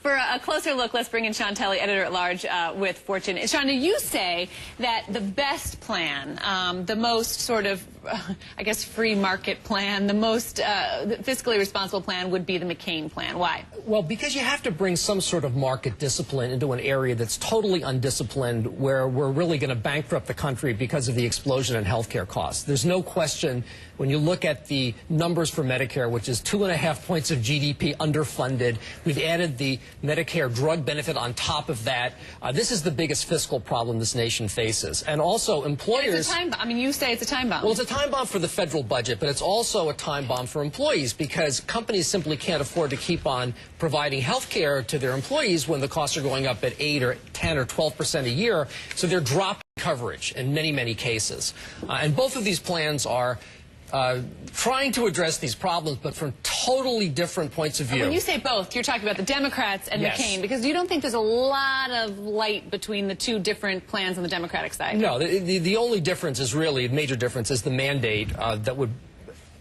For a closer look, let's bring in Shawn Tully, editor-at-large with Fortune. Shawn, you say that the best plan, the most sort of, I guess, free market plan, the most fiscally responsible plan would be the McCain plan. Why? Well, because you have to bring some sort of market discipline into an area that's totally undisciplined, where we're really going to bankrupt the country because of the explosion in healthcare costs. There's no question when you look at the numbers for Medicare, which is 2.5 points of GDP underfunded. We've added the Medicare drug benefit on top of that. This is the biggest fiscal problem this nation faces. And also employers... It's a time bomb. I mean, you say it's a time bomb. Well, it's a time bomb for the federal budget, but it's also a time bomb for employees because companies simply can't afford to keep on providing health care to their employees when the costs are going up at 8 or 10 or 12% a year. So they're dropping coverage in many, many cases. And both of these plans are trying to address these problems, but from totally different points of view. When you say both, you're talking about the Democrats and yes. McCain, because you don't think there's a lot of light between the two different plans on the Democratic side. No, the only difference is really, a major difference, is the mandate that would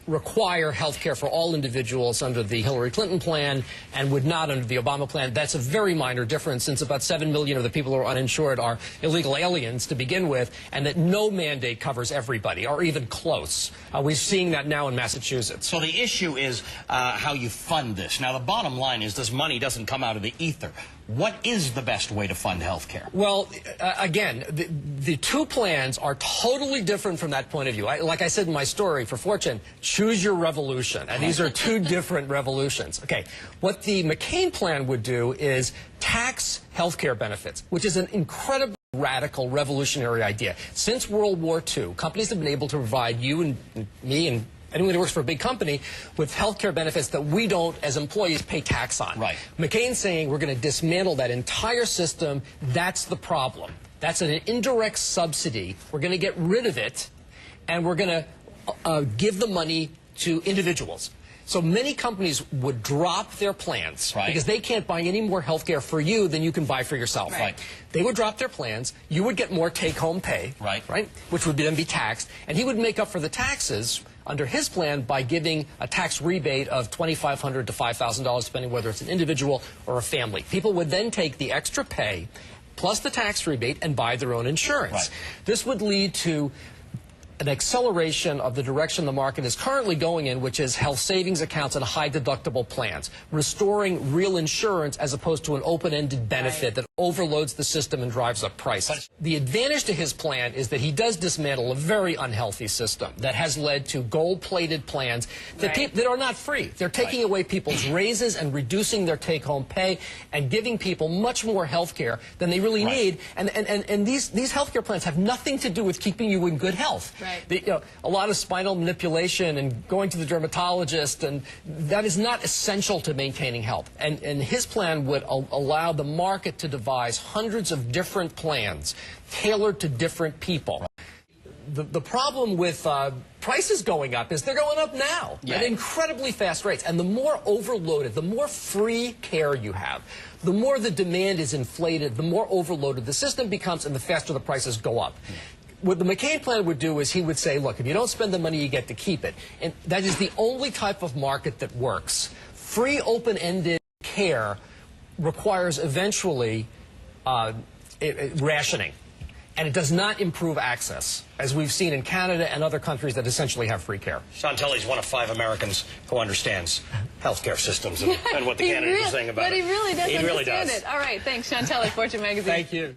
require health care for all individuals under the Hillary Clinton plan and would not under the Obama plan. That's a very minor difference, since about 7 million of the people who are uninsured are illegal aliens to begin with, and that no mandate covers everybody, or even close. We're seeing that now in Massachusetts. So the issue is how you fund this. Now, the bottom line is this money doesn't come out of the ether. What is the best way to fund health care? Well, again, the two plans are totally different from that point of view. Like I said in my story for Fortune, choose your revolution. And these are two different revolutions. Okay, what the McCain plan would do is tax health care benefits, which is an incredibly radical, revolutionary idea. Since World War II, companies have been able to provide you and me and anyone who works for a big company with health care benefits that we don't, as employees, pay tax on. Right. McCain's saying we're going to dismantle that entire system. That's the problem. That's an indirect subsidy. We're going to get rid of it, and we're going to give the money to individuals. So many companies would drop their plans because they can't buy any more health care for you than you can buy for yourself. Right. They would drop their plans. You would get more take-home pay, which would then be taxed, and he would make up for the taxes under his plan by giving a tax rebate of $2,500 to $5,000, depending whether it's an individual or a family. People would then take the extra pay plus the tax rebate and buy their own insurance. Right. This would lead to an acceleration of the direction the market is currently going in, which is health savings accounts and high deductible plans, restoring real insurance as opposed to an open-ended benefit that overloads the system and drives up prices. The advantage to his plan is that he does dismantle a very unhealthy system that has led to gold-plated plans that, that are not free. They're taking away people's raises and reducing their take-home pay and giving people much more health care than they really need. And these health care plans have nothing to do with keeping you in good health. A lot of spinal manipulation and going to the dermatologist, and that is not essential to maintaining health. And his plan would allow the market to devise hundreds of different plans tailored to different people. The problem with prices going up is they're going up now at incredibly fast rates. And the more overloaded, the more free care you have, the more the demand is inflated, the more overloaded the system becomes, and the faster the prices go up. What the McCain plan would do is he would say, look, if you don't spend the money, you get to keep it. And that is the only type of market that works. Free, open-ended care requires eventually rationing. And it does not improve access, as we've seen in Canada and other countries that essentially have free care. Shawn Tully is one of 5 Americans who understands healthcare systems and what the candidate is saying about it. But he really does understand it. All right, thanks, Shawn Tully, Fortune Magazine. Thank you.